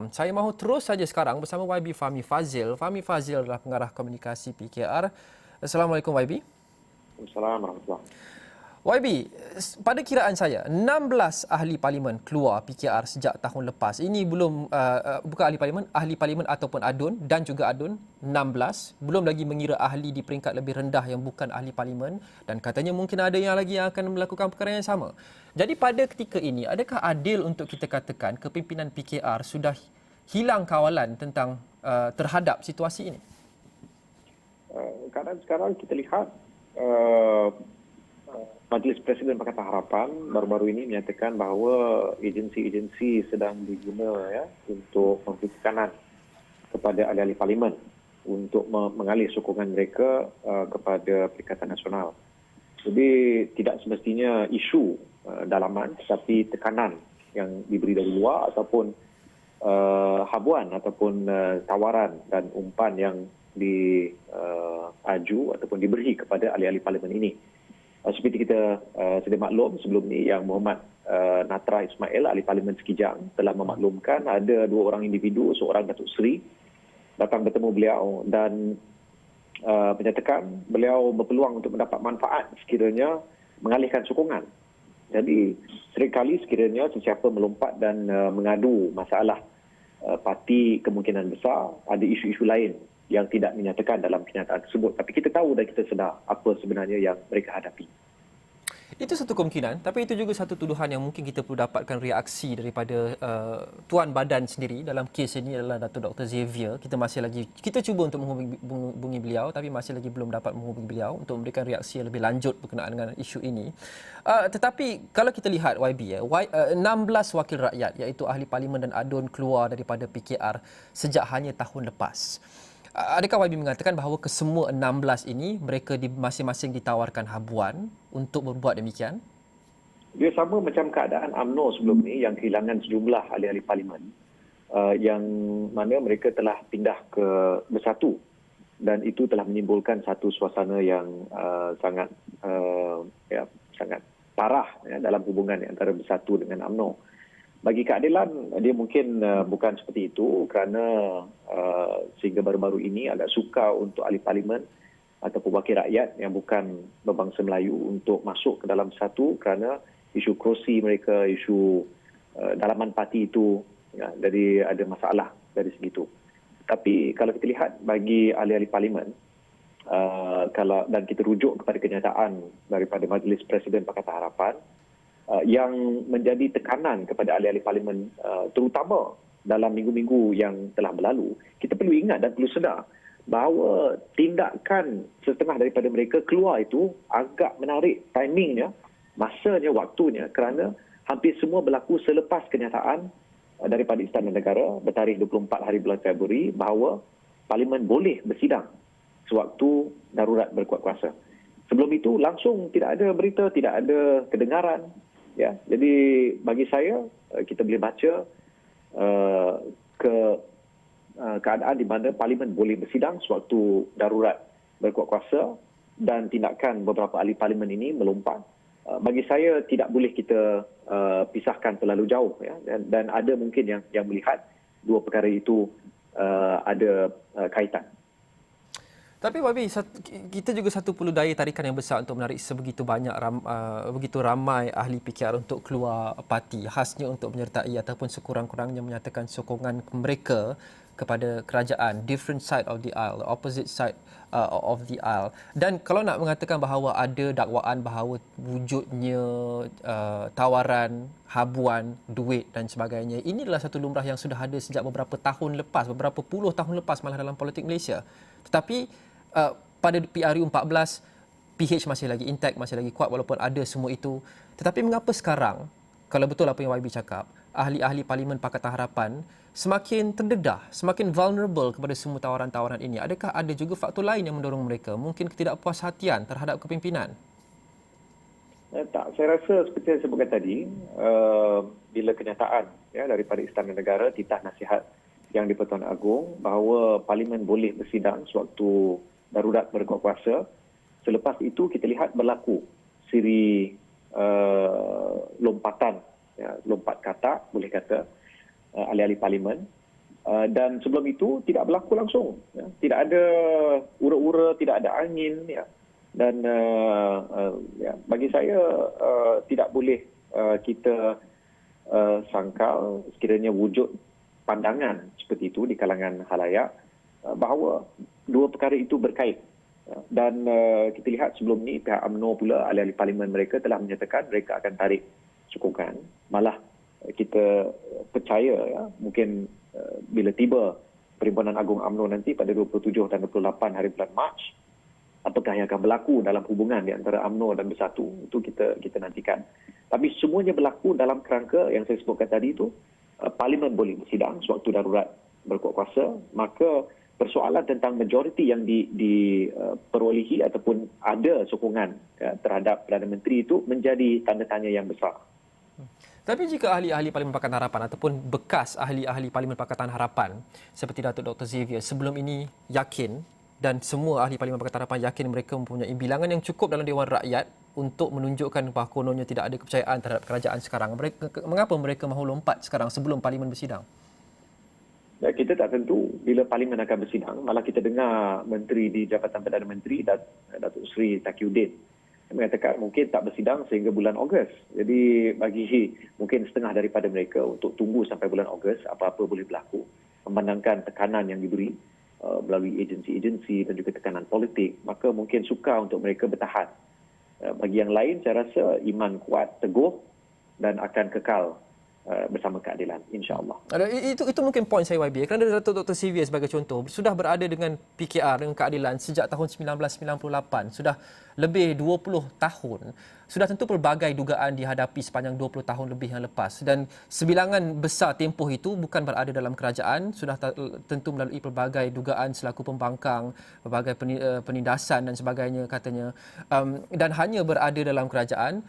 Saya mahu terus saja sekarang bersama YB Fahmi Fazil. Fahmi Fazil adalah pengarah komunikasi PKR. Assalamualaikum YB. Assalamualaikum. YB, pada kiraan saya 16 ahli parlimen keluar PKR sejak tahun lepas. Ini belum bukan ahli parlimen ataupun ADUN dan juga ADUN 16, belum lagi mengira ahli di peringkat lebih rendah yang bukan ahli parlimen, dan katanya mungkin ada yang lagi yang akan melakukan perkara yang sama. Jadi pada ketika ini, adakah adil untuk kita katakan kepimpinan PKR sudah hilang kawalan tentang terhadap situasi ini? Kadang sekarang kita lihat Majlis Presiden Pakatan Harapan baru-baru ini menyatakan bahawa agensi-agensi sedang diguna untuk memberi tekanan kepada ahli-ahli parlimen untuk mengalih sokongan mereka kepada Perikatan Nasional. Jadi tidak semestinya isu dalaman tetapi tekanan yang diberi dari luar ataupun habuan ataupun tawaran dan umpan yang diaju ataupun diberi kepada ahli-ahli parlimen ini. Seperti kita sedia maklum sebelum ni yang Muhammad Natra Ismail, ahli parlimen Sekijang, telah memaklumkan ada dua orang individu, seorang Datuk Seri, datang bertemu beliau dan menyatakan beliau berpeluang untuk mendapat manfaat sekiranya mengalihkan sokongan. Jadi seringkali sekiranya sesiapa melompat dan mengadu masalah parti, kemungkinan besar ada isu-isu lain yang tidak menyatakan dalam kenyataan tersebut. Tapi kita tahu dan kita sedar apa sebenarnya yang mereka hadapi. Itu satu kemungkinan, tapi itu juga satu tuduhan yang mungkin kita perlu dapatkan reaksi daripada Tuan Badan sendiri. Dalam kes ini adalah Datuk Dr. Xavier. Kita cuba untuk menghubungi beliau, tapi masih lagi belum dapat menghubungi beliau untuk memberikan reaksi yang lebih lanjut berkenaan dengan isu ini. Tetapi kalau kita lihat YB, 16 wakil rakyat iaitu ahli parlimen dan ADUN keluar daripada PKR sejak hanya tahun lepas. Adakah YB mengatakan bahawa kesemua 16 ini mereka masing-masing ditawarkan habuan untuk berbuat demikian? Dia sama macam keadaan UMNO sebelum ni yang kehilangan sejumlah ahli-ahli parlimen yang mana mereka telah pindah ke Bersatu dan itu telah menimbulkan satu suasana yang sangat parah dalam hubungan antara Bersatu dengan UMNO. Bagi keadilan, dia mungkin bukan seperti itu kerana sehingga baru-baru ini agak sukar untuk ahli parlimen ataupun wakil rakyat yang bukan berbangsa Melayu untuk masuk ke dalam Bersatu kerana isu kerusi mereka, isu dalaman parti itu, jadi ada masalah dari segitu. Tapi kalau kita lihat bagi ahli-ahli parlimen, dan kita rujuk kepada kenyataan daripada Majlis Presiden Pakatan Harapan, yang menjadi tekanan kepada ahli-ahli parlimen terutama dalam minggu-minggu yang telah berlalu, kita perlu ingat dan perlu sedar bahawa tindakan setengah daripada mereka keluar itu agak menarik timingnya, masanya, waktunya kerana hampir semua berlaku selepas kenyataan daripada Istana Negara bertarikh 24 hari bulan Februari bahawa parlimen boleh bersidang sewaktu darurat berkuat kuasa. Sebelum itu langsung tidak ada berita, tidak ada kedengaran. Ya, jadi bagi saya kita boleh baca keadaan di mana parlimen boleh bersidang sewaktu darurat berkuat kuasa dan tindakan beberapa ahli parlimen ini melompat. Bagi saya tidak boleh kita pisahkan terlalu jauh, dan ada mungkin yang melihat dua perkara itu ada kaitan. Tapi YB, kita juga satu perlu daya tarikan yang besar untuk menarik begitu ramai ahli PKR untuk keluar parti, khasnya untuk menyertai ataupun sekurang-kurangnya menyatakan sokongan mereka kepada kerajaan, different side of the aisle, opposite side of the aisle. Dan kalau nak mengatakan bahawa ada dakwaan bahawa wujudnya tawaran, habuan, duit dan sebagainya, ini adalah satu lumrah yang sudah ada sejak beberapa tahun lepas, beberapa puluh tahun lepas malah dalam politik Malaysia. Tetapi pada PRU 14, PH masih lagi intact, masih lagi kuat walaupun ada semua itu. Tetapi mengapa sekarang, kalau betul apa yang YB cakap, ahli-ahli Parlimen Pakatan Harapan semakin terdedah, semakin vulnerable kepada semua tawaran-tawaran ini? Adakah ada juga faktor lain yang mendorong mereka? Mungkin ketidakpuashatian terhadap kepimpinan? Tak, saya rasa seperti yang saya sebutkan tadi, bila kenyataan daripada Istana Negara, titah nasihat yang di Pertuan Agong bahawa Parlimen boleh bersidang sewaktu darurat berkuat kuasa. Selepas itu kita lihat berlaku siri lompatan, lompat kata boleh kata ahli-ahli parlimen Dan sebelum itu tidak berlaku langsung. Ya. Tidak ada ura-ura, tidak ada angin. Ya. Dan ya, bagi saya tidak boleh kita sangkal sekiranya wujud pandangan seperti itu di kalangan khalayak bahawa dua perkara itu berkait. Dan kita lihat sebelum ni pihak UMNO pula, ahli-ahli parlimen mereka telah menyatakan mereka akan tarik sokongan. Malah kita percaya ya, mungkin bila tiba Perhimpunan Agung UMNO nanti pada 27 dan 28 hari bulan Mac, apakah yang akan berlaku dalam hubungan di antara UMNO dan Bersatu, itu kita nantikan. Tapi semuanya berlaku dalam kerangka yang saya sebutkan tadi itu, parlimen boleh bersidang sewaktu darurat berkuat kuasa, maka persoalan tentang majoriti yang diperolehi ataupun ada sokongan terhadap Perdana Menteri itu menjadi tanda tanya yang besar. Tapi jika ahli-ahli Parlimen Pakatan Harapan ataupun bekas ahli-ahli Parlimen Pakatan Harapan seperti Datuk Dr. Xavier sebelum ini yakin, dan semua ahli Parlimen Pakatan Harapan yakin mereka mempunyai bilangan yang cukup dalam Dewan Rakyat untuk menunjukkan bahawa kononnya tidak ada kepercayaan terhadap kerajaan sekarang, mengapa mereka mahu lompat sekarang sebelum Parlimen bersidang? Ya, kita tak tentu bila Parlimen akan bersidang. Malah kita dengar Menteri di Jabatan Perdana Menteri, Datuk Seri Taqiyuddin, mengatakan mungkin tak bersidang sehingga bulan Ogos. Jadi bagi mungkin setengah daripada mereka untuk tunggu sampai bulan Ogos, apa-apa boleh berlaku. Memandangkan tekanan yang diberi melalui agensi-agensi dan juga tekanan politik, maka mungkin sukar untuk mereka bertahan. Bagi yang lain, saya rasa iman kuat, teguh dan akan kekal bersama keadilan, insya-Allah. Itu mungkin poin saya, YB, kerana Datuk Dr. Xavier sebagai contoh sudah berada dengan PKR, dengan keadilan sejak tahun 1998, sudah lebih 20 tahun. Sudah tentu pelbagai dugaan dihadapi sepanjang 20 tahun lebih yang lepas, dan sebilangan besar tempoh itu bukan berada dalam kerajaan, sudah tentu melalui pelbagai dugaan selaku pembangkang, pelbagai penindasan dan sebagainya katanya, dan hanya berada dalam kerajaan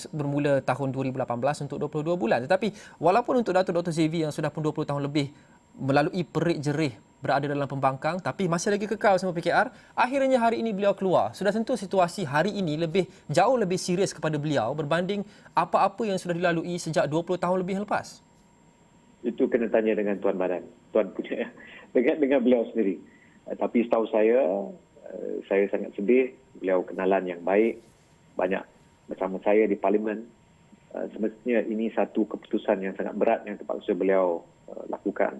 bermula tahun 2018 untuk 22 bulan. Tetapi walaupun untuk Datuk Dr. Xavier yang sudah pun 20 tahun lebih melalui perik jerih berada dalam pembangkang tapi masih lagi kekal sama PKR, akhirnya hari ini beliau keluar. Sudah tentu situasi hari ini jauh lebih serius kepada beliau berbanding apa-apa yang sudah dilalui sejak 20 tahun lebih yang lepas. Itu kena tanya dengan Tuan Badan. Tuan punya dengan beliau sendiri. Tapi setahu saya sangat sedih. Beliau kenalan yang baik, banyak bersama saya di Parlimen. Semestinya ini satu keputusan yang sangat berat yang terpaksa beliau lakukan.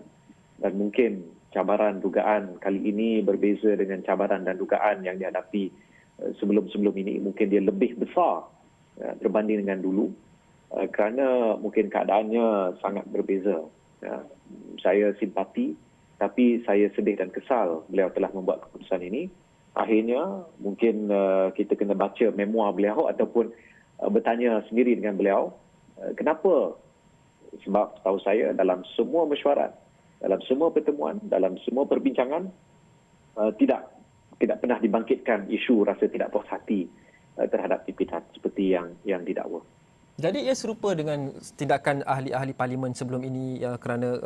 Dan mungkin cabaran dugaan kali ini berbeza dengan cabaran dan dugaan yang dihadapi sebelum-sebelum ini. Mungkin dia lebih besar berbanding dengan dulu kerana mungkin keadaannya sangat berbeza. Saya simpati, tapi saya sedih dan kesal beliau telah membuat keputusan ini. Akhirnya mungkin kita kena baca memoir beliau ataupun bertanya sendiri dengan beliau kenapa. Sebab setahu saya dalam semua mesyuarat, dalam semua pertemuan, dalam semua perbincangan tidak pernah dibangkitkan isu rasa tidak puas hati terhadap pimpinan seperti yang didakwa. Jadi ia serupa dengan tindakan ahli-ahli parlimen sebelum ini kerana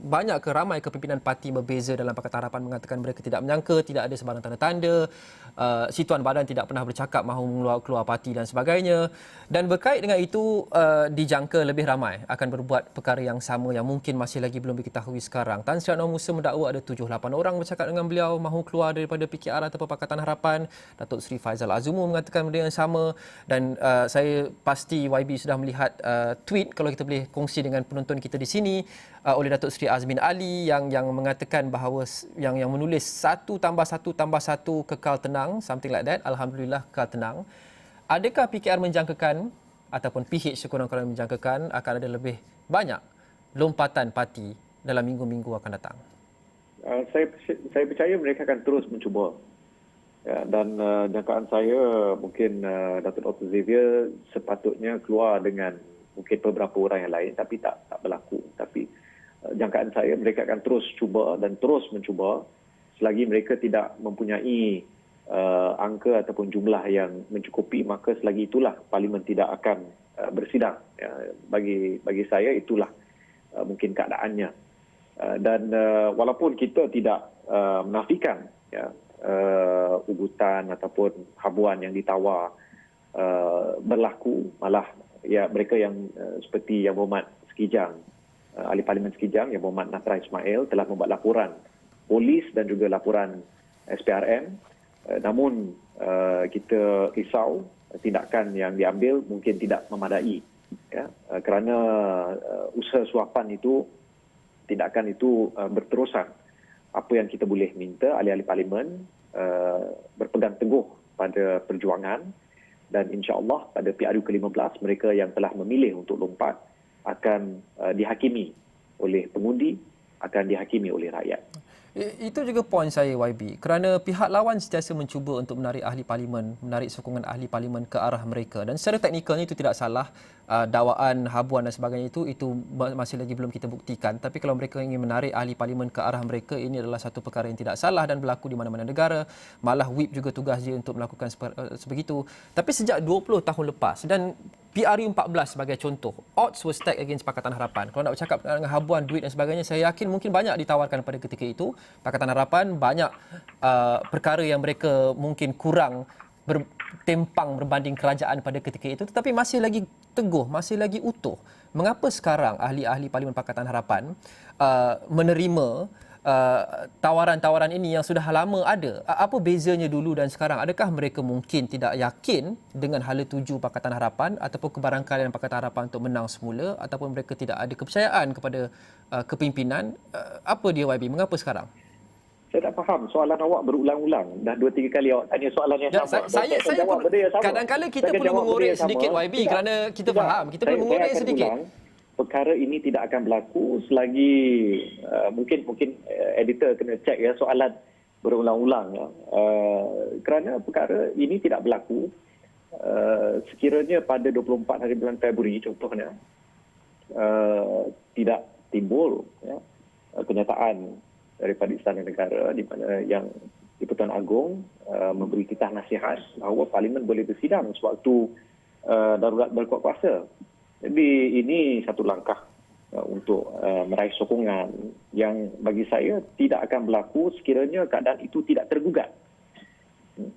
banyak ramai kepimpinan parti berbeza dalam Pakatan Harapan mengatakan mereka tidak menyangka, tidak ada sebarang tanda-tanda, si Tuan Badan tidak pernah bercakap mahu keluar parti dan sebagainya. Dan berkait dengan itu dijangka lebih ramai akan berbuat perkara yang sama yang mungkin masih lagi belum diketahui sekarang. Tan Sri Anwar Musa mendakwa ada 7-8 orang bercakap dengan beliau mahu keluar daripada PKR atau Pakatan Harapan. Datuk Seri Faizal Azumu mengatakan benda yang sama, dan saya pasti YB sudah melihat tweet, kalau kita boleh kongsi dengan penonton kita di sini, oleh Datuk Seri Azmin Ali yang mengatakan bahawa yang menulis 1+1+1 kekal tenang, something like that. Alhamdulillah kekal tenang. Adakah PKR menjangkakan ataupun PH sekurang-kurangnya menjangkakan akan ada lebih banyak lompatan parti dalam minggu-minggu akan datang? Saya percaya mereka akan terus mencuba. Ya, dan jangkaan saya mungkin Datuk Dr. Xavier sepatutnya keluar dengan mungkin beberapa orang yang lain, tapi tak berlaku. Tapi jangkaan saya mereka akan terus cuba dan terus mencuba selagi mereka tidak mempunyai angka ataupun jumlah yang mencukupi, maka selagi itulah Parlimen tidak akan bersidang. Ya, bagi saya itulah mungkin keadaannya. Dan walaupun kita tidak menafikan ya, ugutan ataupun habuan yang ditawar berlaku, malah ya mereka yang seperti Yang Berhormat Sekijang Ahli Parlimen Sekijang yang Muhammad Nasra Ismail telah membuat laporan polis dan juga laporan SPRM. Namun kita risau tindakan yang diambil mungkin tidak memadai, ya, kerana usaha suapan itu, tindakan itu berterusan. Apa yang kita boleh minta ahli-ahli parlimen berpegang teguh pada perjuangan, dan insya-Allah pada PRU ke-15 mereka yang telah memilih untuk lompat akan dihakimi oleh pengundi, akan dihakimi oleh rakyat. Itu juga poin saya, YB. Kerana pihak lawan sentiasa mencuba untuk menarik ahli parlimen, menarik sokongan ahli parlimen ke arah mereka. Dan secara teknikalnya itu tidak salah. Dakwaan, habuan dan sebagainya itu masih lagi belum kita buktikan. Tapi kalau mereka ingin menarik ahli parlimen ke arah mereka, ini adalah satu perkara yang tidak salah dan berlaku di mana-mana negara. Malah whip juga tugas dia untuk melakukan sebegitu. Tapi sejak 20 tahun lepas, dan PRU 14 sebagai contoh, odds were stacked against Pakatan Harapan. Kalau nak bercakap dengan habuan, duit dan sebagainya, saya yakin mungkin banyak ditawarkan pada ketika itu. Pakatan Harapan banyak perkara yang mereka mungkin kurang bertempang berbanding kerajaan pada ketika itu, tetapi masih lagi teguh, masih lagi utuh. Mengapa sekarang ahli-ahli Parlimen Pakatan Harapan menerima tawaran-tawaran ini yang sudah lama ada? Apa bezanya dulu dan sekarang? Adakah mereka mungkin tidak yakin dengan hala tuju Pakatan Harapan ataupun kebarangkalian Pakatan Harapan untuk menang semula, ataupun mereka tidak ada kepercayaan kepada kepimpinan? Apa dia, YB? Mengapa sekarang? Saya tak faham soalan awak berulang-ulang. Dah 2-3 kali awak tanya soalan yang sama. Saya jawab benda yang sama. kadang-kadang kita Saya perlu jawab mengorek benda yang sedikit, sama. YB, kerana kita faham. Kita perlu mengorek sedikit. Perkara ini tidak akan berlaku selagi mungkin editor kena cek ya soalan berulang-ulang ya. Kerana perkara ini tidak berlaku sekiranya pada 24 hari bulan Februari contohnya tidak timbul ya, kenyataan daripada Istana Negara di mana yang di-Pertuan Agong memberi titah nasihat bahawa Parlimen boleh bersidang sewaktu darurat berkuat kuasa. Jadi ini satu langkah untuk meraih sokongan yang bagi saya tidak akan berlaku sekiranya keadaan itu tidak tergugat.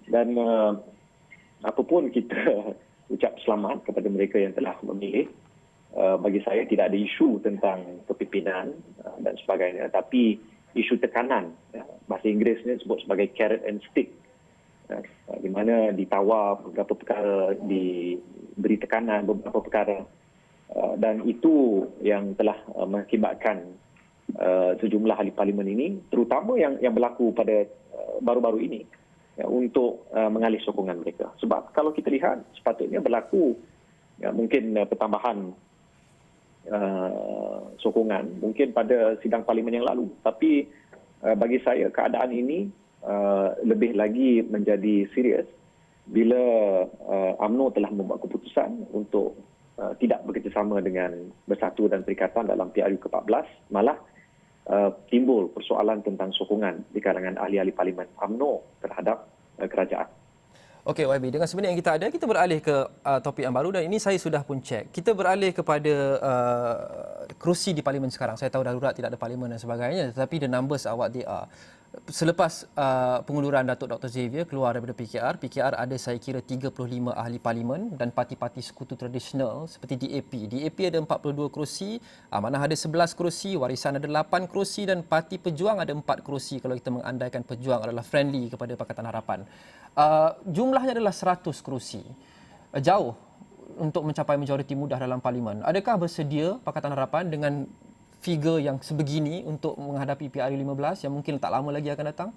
Dan apapun kita ucap selamat kepada mereka yang telah memilih. Bagi saya tidak ada isu tentang kepimpinan dan sebagainya, tapi isu tekanan, bahasa Inggerisnya disebut sebagai carrot and stick, di mana ditawar beberapa perkara, diberi tekanan beberapa perkara, dan itu yang telah mengakibatkan sejumlah ahli parlimen ini, terutama yang berlaku pada baru-baru ini, ya, untuk mengalih sokongan mereka. Sebab kalau kita lihat sepatutnya berlaku ya, mungkin pertambahan sokongan mungkin pada sidang parlimen yang lalu, tapi bagi saya keadaan ini lebih lagi menjadi serius bila UMNO telah membuat keputusan untuk tidak bekerjasama dengan Bersatu dan Perikatan dalam PRU ke-14, malah timbul persoalan tentang sokongan di kalangan ahli-ahli parlimen UMNO terhadap kerajaan. Okey, YB, dengan sebenarnya yang kita ada, kita beralih ke topik yang baru, dan ini saya sudah pun cek. Kita beralih kepada kerusi di parlimen sekarang. Saya tahu darurat tidak ada parlimen dan sebagainya, tetapi the numbers are what they are. Selepas pengunduran Datuk Dr. Xavier keluar daripada PKR ada saya kira 35 ahli parlimen dan parti-parti sekutu tradisional seperti DAP. DAP ada 42 kerusi, Amanah ada 11 kerusi, Warisan ada 8 kerusi, dan Parti Pejuang ada 4 kerusi kalau kita mengandaikan Pejuang adalah friendly kepada Pakatan Harapan. Jumlahnya adalah 100 kerusi. Jauh untuk mencapai majoriti mudah dalam parlimen. Adakah bersedia Pakatan Harapan dengan figure yang sebegini untuk menghadapi PRU 15 yang mungkin tak lama lagi akan datang?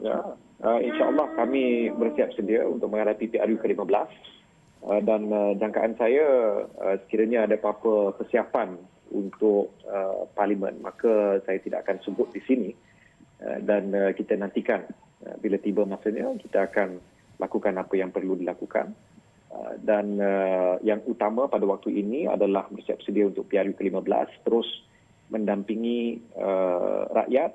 Ya, insya-Allah kami bersiap sedia untuk menghadapi PRU ke-15 dan jangkaan saya sekiranya ada apa-apa persiapan untuk parlimen, maka saya tidak akan sebut di sini dan kita nantikan bila tiba masanya kita akan lakukan apa yang perlu dilakukan. Dan yang utama pada waktu ini adalah bersiap sedia untuk PRU ke-15 terus mendampingi rakyat,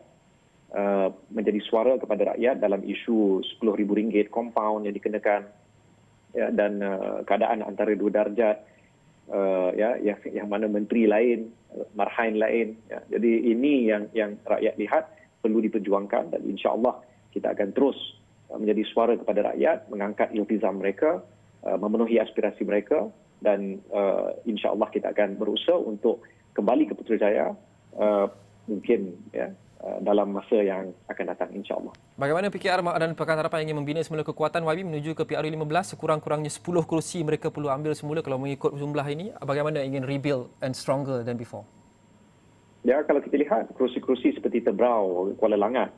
menjadi suara kepada rakyat dalam isu RM10,000 compound yang dikenakan, ya, dan keadaan antara dua darjat, ya, yang mana menteri lain, marhain lain, ya. Jadi ini yang rakyat lihat perlu diperjuangkan, dan insya-Allah kita akan terus menjadi suara kepada rakyat, mengangkat iltizam mereka, memenuhi aspirasi mereka, dan insya-Allah kita akan berusaha untuk kembali ke Putrajaya mungkin dalam masa yang akan datang, insya-Allah. Bagaimana PKR dan Pakatan Harapan ingin membina semula kekuatan YB menuju ke PRU15, sekurang-kurangnya 10 kerusi mereka perlu ambil semula kalau mengikut jumlah ini. Bagaimana ingin rebuild and stronger than before? Ya, kalau kita lihat kerusi-kerusi seperti Tebrau, Kuala Langat,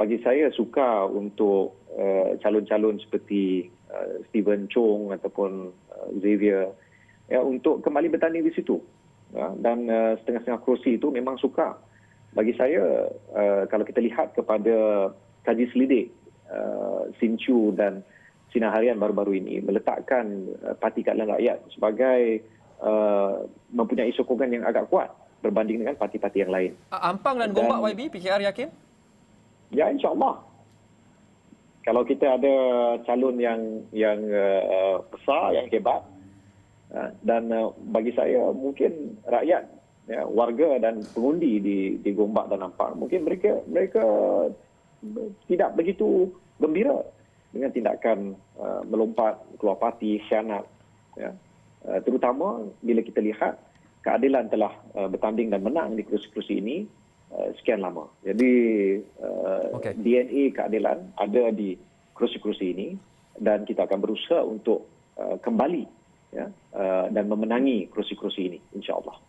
bagi saya suka untuk calon-calon seperti Steven Chong ataupun Xavier untuk kembali bertanding di situ. Dan setengah-setengah kerusi itu memang suka. Bagi saya, kalau kita lihat kepada kaji selidik Sinchu dan Sinar Harian baru-baru ini meletakkan Parti Keadilan Rakyat sebagai mempunyai sokongan yang agak kuat berbanding dengan parti-parti yang lain. Ampang dan Gombak YB, PKR yakin? Ya, insya-Allah. Kalau kita ada calon yang besar, yang hebat, dan bagi saya mungkin rakyat, warga dan pengundi di Gombak dan Ampang, mungkin mereka tidak begitu gembira dengan tindakan melompat keluar parti, khianat. Terutama bila kita lihat keadilan telah bertanding dan menang di kerusi-kerusi ini sekian lama. Jadi DNA keadilan ada di kerusi-kerusi ini dan kita akan berusaha untuk kembali dan memenangi kerusi-kerusi ini, insya-Allah.